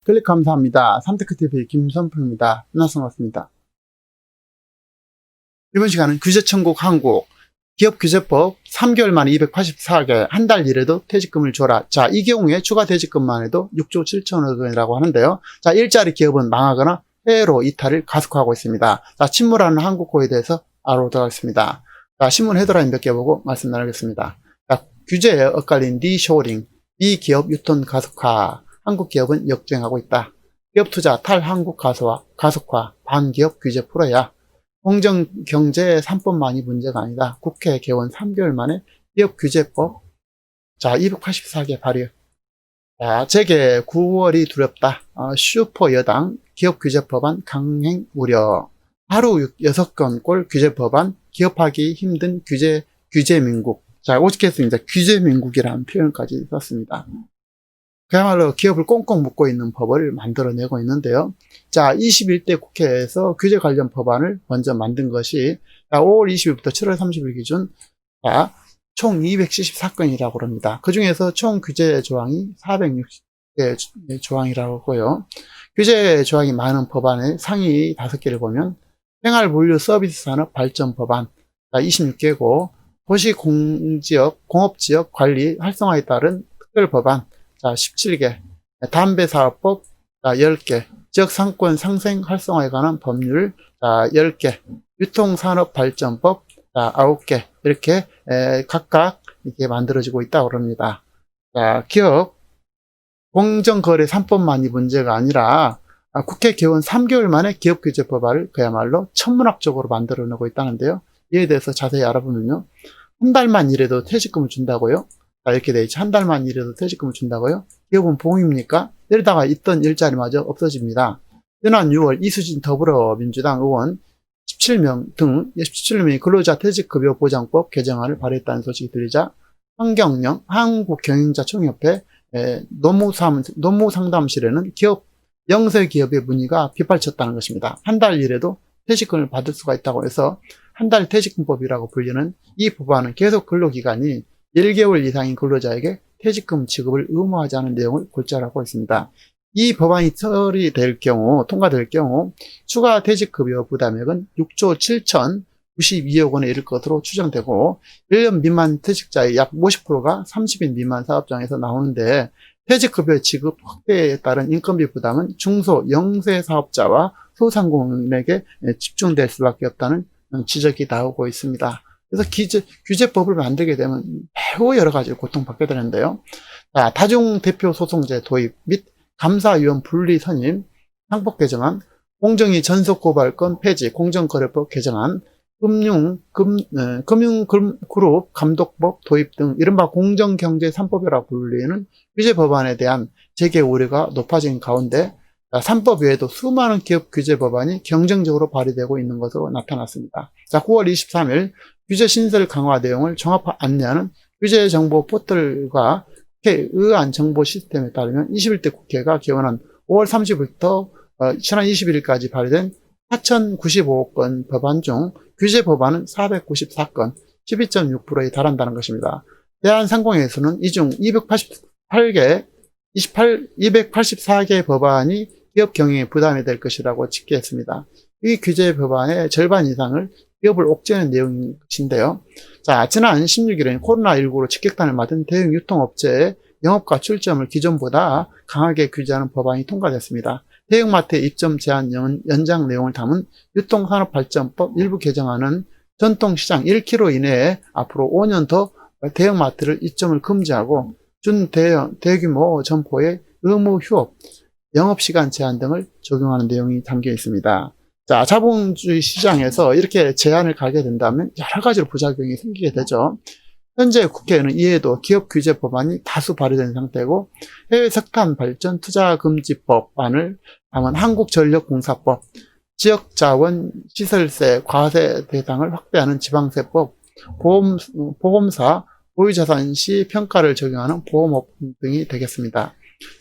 클릭 감사합니다. 삼테크TV 김선표입니다. 만나서 반갑습니다. 이번 시간은 규제천국 한국 기업규제법 3개월 만에 284개 한 달 일해도 퇴직금을 줘라. 자, 이 경우에 추가 퇴직금만 해도 6조 7천억 원이라고 하는데요. 자, 일자리 기업은 망하거나 해외로 이탈을 가속화하고 있습니다. 자, 침몰하는 한국호에 대해서 알아보도록 자, 신문 헤드라인 몇 개 보고 말씀 나누겠습니다. 자, 규제에 엇갈린 리쇼링, 미기업 유통 가속화, 한국 기업은 역주행하고 있다. 기업 투자 탈한국 가속화, 반기업 규제 풀어야. 공정경제 3법만이 문제가 아니다. 국회 개원 3개월 만에 기업규제법. 자, 284개 발의. 자, 재개 9월이 두렵다. 슈퍼 여당 기업규제법안 강행 우려. 하루 6건꼴 규제법안 기업하기 힘든 규제민국. 자, 오직해서 이제 규제민국이라는 표현까지 썼습니다. 그야말로 기업을 꽁꽁 묶고 있는 법을 만들어내고 있는데요. 자, 21대 국회에서 규제 관련 법안을 먼저 만든 것이 5월 20일부터 7월 30일 기준 총 274건이라고 합니다. 그 중에서 총 규제 조항이 460개 조항이라고 하고요. 규제 조항이 많은 법안의 상위 5개를 보면 생활물류 서비스 산업 발전 법안 26개고 도시 공업지역 관리 활성화에 따른 특별 법안 17개, 담배사업법 10개, 지역상권 상생 활성화에 관한 법률 10개, 유통산업발전법 9개, 이렇게 각각 이렇게 만들어지고 있다고 합니다. 기업 공정거래 3법만이 문제가 아니라 국회 개원 3개월 만에 기업규제법안을 그야말로 천문학적으로 만들어내고 있다는데요. 이에 대해서 자세히 알아보면요. 한 달만 일해도 퇴직금을 준다고요? 이렇게 돼 있죠. 한 달만 일해도 퇴직금을 준다고요? 기업은 봉입니까? 이러다가 있던 일자리마저 없어집니다. 지난 6월 이수진 더불어민주당 의원 17명 등 17명이 근로자 퇴직급여 보장법 개정안을 발의했다는 소식이 들리자 환경령 한국경영자총협회 노무상담실에는 기업 영세기업의 문의가 빗발쳤다는 것입니다. 한 달 일해도 퇴직금을 받을 수가 있다고 해서 한 달 퇴직금법이라고 불리는 이 법안은 계속 근로기간이 1개월 이상인 근로자에게 퇴직금 지급을 의무화하지 않은 내용을 골자하고 있습니다. 이 법안이 통과될 경우 추가 퇴직급여 부담액은 6조 7,092억 원에 이를 것으로 추정되고 1년 미만 퇴직자의 약 50%가 30인 미만 사업장에서 나오는데 퇴직급여 지급 확대에 따른 인건비 부담은 중소 영세 사업자와 소상공인에게 집중될 수밖에 없다는 지적이 나오고 있습니다. 그래서 규제법을 만들게 되면 매우 여러 가지를 고통받게 되는데요. 자, 다중대표소송제 도입 및 감사위원 분리 선임, 상법 개정안, 공정위 전속고발권 폐지, 공정거래법 개정안, 금융그룹 감독법 도입 등 이른바 공정경제 3법이라고 불리는 규제법안에 대한 재개 우려가 높아진 가운데 3법 외에도 수많은 기업 규제 법안이 경쟁적으로 발의되고 있는 것으로 나타났습니다. 자, 9월 23일 규제 신설 강화 내용을 종합 안내하는 규제정보 포털과 국회 의안 정보 시스템에 따르면 21대 국회가 개원한 5월 30일부터 지난 21일까지 발의된 4,095건 법안 중 규제 법안은 494건, 12.6%에 달한다는 것입니다. 대한상공회에서는 이 중 284개 법안이 기업 경영에 부담이 될 것이라고 집계했습니다. 이 규제 법안의 절반 이상을 기업을 옥죄는 내용인 것인데요. 자, 지난 16일엔 코로나19로 직격탄을 맞은 대형 유통업체의 영업과 출점을 기존보다 강하게 규제하는 법안이 통과됐습니다. 대형마트의 입점 제한 연장 내용을 담은 유통산업발전법 일부 개정안은 전통시장 1km 이내에 앞으로 5년 더 대형마트를 입점을 금지하고 대규모 점포의 의무 휴업, 영업시간 제한 등을 적용하는 내용이 담겨 있습니다. 자, 자본주의 시장에서 이렇게 제한을 가게 된다면 여러 가지로 부작용이 생기게 되죠. 현재 국회에는 이에도 기업 규제 법안이 다수 발의된 상태고 해외 석탄 발전 투자 금지법안을 담은 한국전력공사법, 지역자원 시설세 과세 대상을 확대하는 지방세법, 보험사 보유자산 시 평가를 적용하는 보험업 등이 되겠습니다.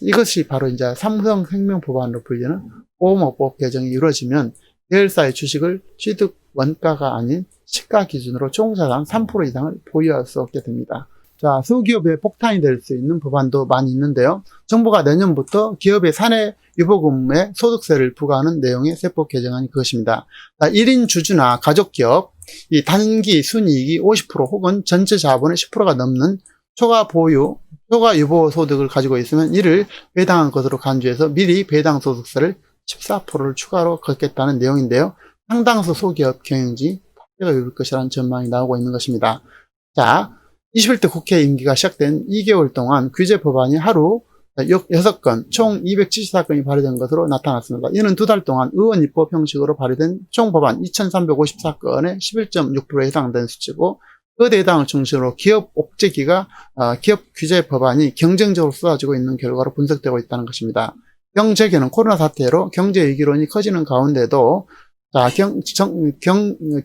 이것이 바로 이제 삼성생명 법안으로 불리는 보험업법 개정이 이루어지면 계열사의 주식을 취득 원가가 아닌 시가 기준으로 총자산 3% 이상을 보유할 수 없게 됩니다. 자, 소기업의 폭탄이 될 수 있는 법안도 많이 있는데요. 정부가 내년부터 기업의 사내 유보금에 소득세를 부과하는 내용의 세법 개정안이 그것입니다. 1인 주주나 가족기업, 이 단기 순이익이 50% 혹은 전체 자본의 10%가 넘는 초과 유보 소득을 가지고 있으면 이를 배당한 것으로 간주해서 미리 배당 소득세를 14%를 추가로 걷겠다는 내용인데요. 상당수 소기업 경영진이 파괴가 입을 것이라는 전망이 나오고 있는 것입니다. 자, 21대 국회 임기가 시작된 2개월 동안 규제 법안이 하루 6건, 총 274건이 발의된 것으로 나타났습니다. 이는 두 달 동안 의원 입법 형식으로 발의된 총 법안 2354건의 11.6%에 해당되는 수치고, 그 대상을 중심으로 기업 옥죄기가 기업 규제 법안이 경쟁적으로 쏟아지고 있는 결과로 분석되고 있다는 것입니다. 경제계는 코로나 사태로 경제 위기론이 커지는 가운데도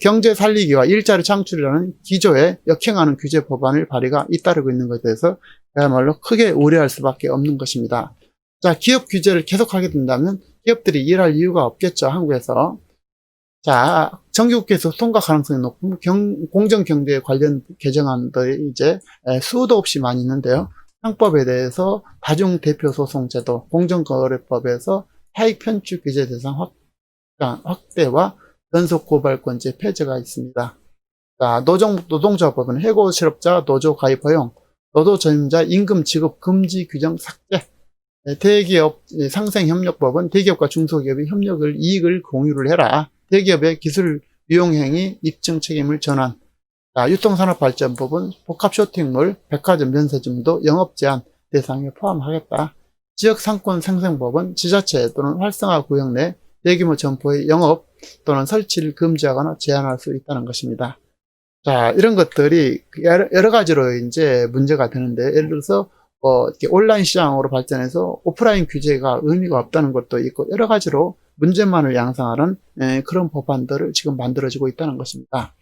경제 살리기와 일자리 창출이라는 기조에 역행하는 규제 법안을 발의가 잇따르고 있는 것에 대해서 그야말로 크게 우려할 수밖에 없는 것입니다. 자, 기업 규제를 계속하게 된다면 기업들이 일할 이유가 없겠죠, 한국에서. 자, 정기국회에서 통과 가능성이 높은 공정경제에 관련 개정안들이 이제 수도 없이 많이 있는데요. 상법에 대해서 다중대표소송제도, 공정거래법에서 하익 편취 규제 대상 확대와 연속고발권제 폐지가 있습니다. 자, 노동조합법은 해고 실업자 노조 가입 허용, 노조전임자 임금 지급 금지 규정 삭제, 대기업 상생협력법은 대기업과 중소기업이 이익을 공유를 해라. 대기업의 기술 유용행위 입증 책임을 전환. 자, 유통산업발전법은 복합 쇼핑몰, 백화점 면세점도 영업 제한 대상에 포함하겠다. 지역상권 생성법은 지자체 또는 활성화 구역 내 대규모 점포의 영업 또는 설치를 금지하거나 제한할 수 있다는 것입니다. 자, 이런 것들이 여러 가지로 이제 문제가 되는데, 예를 들어서 이렇게 온라인 시장으로 발전해서 오프라인 규제가 의미가 없다는 것도 있고, 여러 가지로 문제만을 양성하는 그런 법안들을 지금 만들어지고 있다는 것입니다.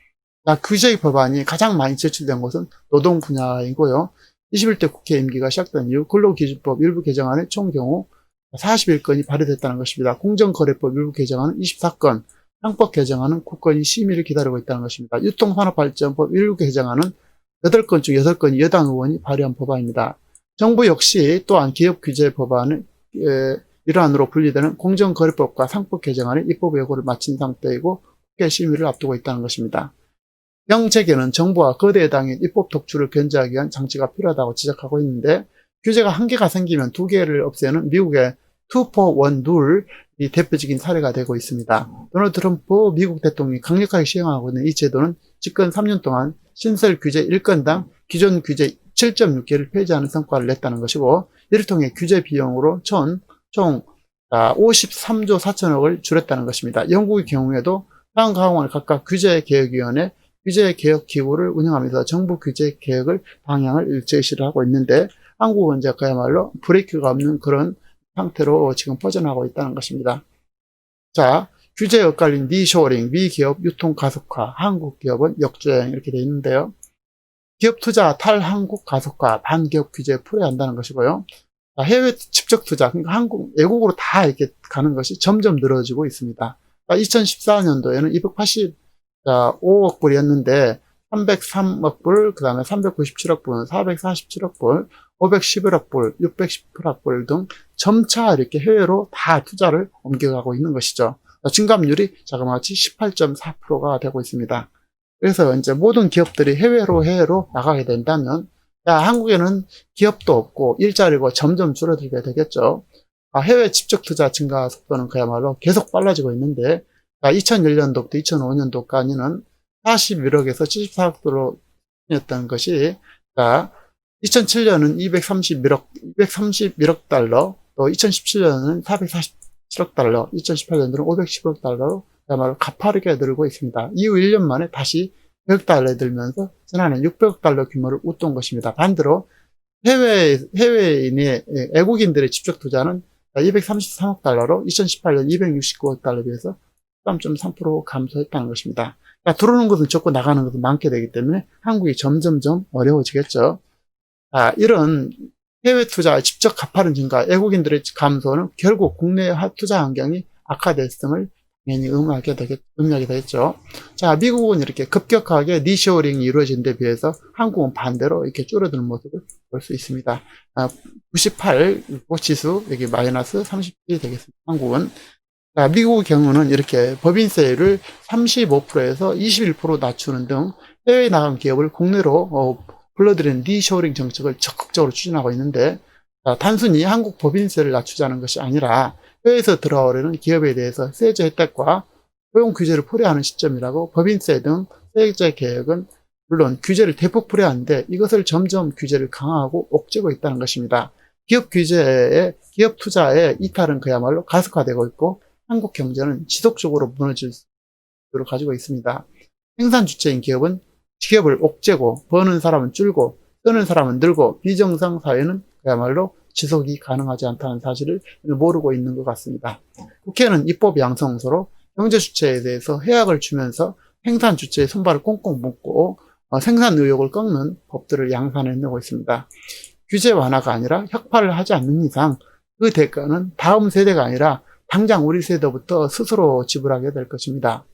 자, 규제 법안이 가장 많이 제출된 것은 노동 분야이고요. 21대 국회 임기가 시작된 이후 근로기준법 일부 개정안의 총 경우 41건이 발의됐다는 것입니다. 공정거래법 일부 개정안은 24건, 상법 개정안은 9건이 심의를 기다리고 있다는 것입니다. 유통산업발전법 일부 개정안은 8건 중 6건이 여당 의원이 발의한 법안입니다. 정부 역시 또한 기업 규제 법안의 일환으로 분리되는 공정거래법과 상법 개정안의 입법 예고를 마친 상태이고 국회 심의를 앞두고 있다는 것입니다. 경제계는 정부와 거대 여당의 입법 독주를 견제하기 위한 장치가 필요하다고 지적하고 있는데, 규제가 한 개가 생기면 두 개를 없애는 미국의 2-for-1 룰이 대표적인 사례가 되고 있습니다. 도널드 트럼프 미국 대통령이 강력하게 시행하고 있는 이 제도는 집권 3년 동안 신설 규제 1건당 기존 규제 7.6개를 폐지하는 성과를 냈다는 것이고, 이를 통해 규제 비용으로 총 53조 4천억을 줄였다는 것입니다. 영국의 경우에도 상하고 하원을 각각 규제개혁위원회, 규제개혁기구를 운영하면서 정부 규제개혁을 방향을 제시를 하고 있는데, 한국은 이제 그야말로 브레이크가 없는 그런 상태로 지금 퍼져나가고 있다는 것입니다. 자, 규제 엇갈린 니쇼링, 미기업 유통 가속화, 한국 기업은 역주행 이렇게 되어 있는데요. 기업 투자 탈한국 가속화, 반기업 규제 풀어야 한다는 것이고요. 자, 해외 직접 투자, 그러니까 외국으로 다 이렇게 가는 것이 점점 늘어지고 있습니다. 2014년도에는 285억 불이었는데 303억 불, 그 다음에 397억 불, 447억 불, 511억 불, 618억 불 등 점차 이렇게 해외로 다 투자를 옮겨가고 있는 것이죠. 증감률이 자그마치 18.4%가 되고 있습니다. 그래서 이제 모든 기업들이 해외로 나가게 된다면, 한국에는 기업도 없고 일자리가 점점 줄어들게 되겠죠. 해외 직접 투자 증가 속도는 그야말로 계속 빨라지고 있는데, 2001년도부터 2005년도까지는 41억에서 74억도로였던 것이, 2007년은 231억 달러, 또 2017년은 447억 달러, 2018년도는 510억 달러로 그야말로 가파르게 늘고 있습니다. 이후 1년 만에 다시 100억 달러에 들면서 지난해 600억 달러 규모를 웃돈 것입니다. 반대로 해외인의 외국인들의 직접 투자는 233억 달러로 2018년 269억 달러에 비해서 13.3% 감소했다는 것입니다. 들어오는 것은 적고 나가는 것은 많게 되기 때문에 한국이 점점점 어려워지겠죠. 이런 해외 투자의 직접 가파른 증가, 외국인들의 감소는 결국 국내 투자 환경이 악화됐음을 당연히 음미하게 되겠죠. 자, 미국은 이렇게 급격하게 니쇼링이 이루어진 데 비해서 한국은 반대로 이렇게 줄어드는 모습을 볼 수 있습니다. 98 지수, 여기 마이너스 30이 되겠습니다. 한국은. 자, 미국의 경우는 이렇게 법인세율을 35%에서 21% 낮추는 등 해외에 나간 기업을 국내로 불러들이는 니쇼링 정책을 적극적으로 추진하고 있는데, 단순히 한국 법인세를 낮추자는 것이 아니라 해외에서 들어오려는 기업에 대해서 세제 혜택과 고용 규제를 풀이하는 시점이라고. 법인세 등 세제 개혁은 물론 규제를 대폭 풀이하는데 이것을 점점 규제를 강화하고 옥죄고 있다는 것입니다. 기업 기업 투자의 이탈은 그야말로 가속화되고 있고 한국 경제는 지속적으로 무너질 수를 가지고 있습니다. 생산 주체인 기업은 기업을 옥죄고 버는 사람은 줄고 쓰는 사람은 늘고 비정상 사회는 그야말로 지속이 가능하지 않다는 사실을 모르고 있는 것 같습니다. 국회는 입법 양성서로 경제 주체에 대해서 해악을 주면서 생산 주체의 손발을 꽁꽁 묶고 생산 의욕을 꺾는 법들을 양산해내고 있습니다. 규제 완화가 아니라 혁파를 하지 않는 이상 그 대가는 다음 세대가 아니라 당장 우리 세대부터 스스로 지불하게 될 것입니다.